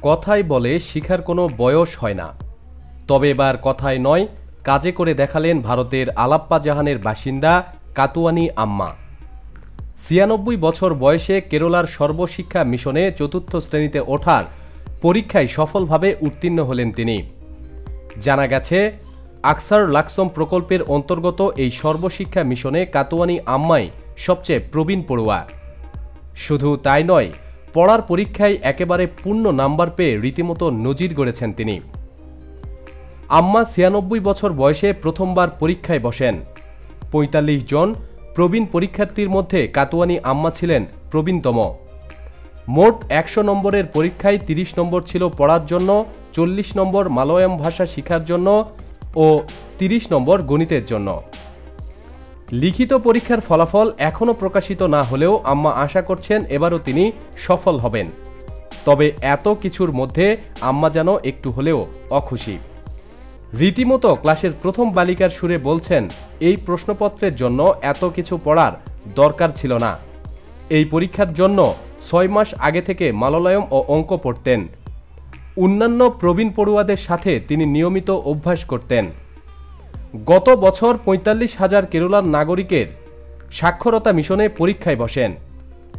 কথায় বলে শিখার কোনো বয়স হয় না। তবে এবার কথায় নয়, কাজে করে দেখালেন ভারতের আলাপ্পা জাহানের বাসিন্দা কাতুয়ানি আম্মা। ৯৬ বছর বয়সে কেরালার সর্বশিক্ষা মিশনে চতুর্থ শ্রেণীতে ওঠার পরীক্ষায় সফলভাবে উত্তীর্ণ হলেন তিনি। জানা গেছে, আকসার লাকসম প্রকল্পের অন্তর্গত এই সর্বশিক্ষা মিশনে কাতুয়ানি আম্মাই সবচেয়ে প্রবীণ পড়ুয়া। শুধু তাই নয়, পড়ার পরীক্ষায় একেবারে পূর্ণ নাম্বার পেয়ে রীতিমতো নজির গড়েছেন তিনি। আম্মা ৯৬ বছর বয়সে প্রথমবার পরীক্ষায় বসেন। ৪৫ জন প্রবীণ পরীক্ষার্থীর মধ্যে কাতুয়ানি আম্মা ছিলেন প্রবীণতম। মোট ১০০ নম্বরের পরীক্ষায় ৩০ নম্বর ছিল পড়ার জন্য, ৪০ নম্বর মালয়ালম ভাষা শিখার জন্য ও ৩০ নম্বর গণিতের জন্য। লিখিত পরীক্ষার ফলাফল এখনও প্রকাশিত না হলেও আম্মা আশা করছেন এবারও তিনি সফল হবেন। তবে এত কিছুর মধ্যে আম্মা যেন একটু হলেও অখুশি। রীতিমতো ক্লাসের প্রথম বালিকার সুরে বলছেন, এই প্রশ্নপত্রের জন্য এত কিছু পড়ার দরকার ছিল না। এই পরীক্ষার জন্য ৬ মাস আগে থেকে মালয়ালম ও অঙ্ক পড়তেন। অন্যান্য প্রবীণ পড়ুয়াদের সাথে তিনি নিয়মিত অভ্যাস করতেন। গত বছর ৪৫,০০০ কেরালার নাগরিকের সাক্ষরতা মিশনে পরীক্ষায় বসেন।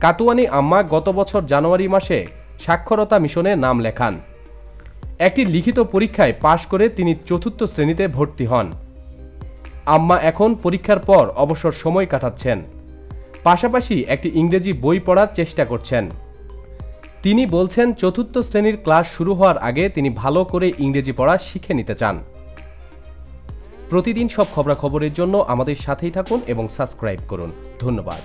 কাতুয়ানি আম্মা গত বছর জানুয়ারি মাসে সাক্ষরতা মিশনে নাম লেখান। একটি লিখিত পরীক্ষায় পাশ করে তিনি চতুর্থ শ্রেণীতে ভর্তি হন। আম্মা এখন পরীক্ষার পর অবসর সময় কাটাচ্ছেন, পাশাপাশি একটি ইংরেজি বই পড়ার চেষ্টা করছেন। তিনি বলছেন, চতুর্থ শ্রেণীর ক্লাস শুরু হওয়ার আগে তিনি ভালো করে ইংরেজি পড়া শিখে নিতে চান। প্রতিদিন সব খবরাখবরের জন্য আমাদের সাথেই থাকুন এবং সাবস্ক্রাইব করুন। ধন্যবাদ।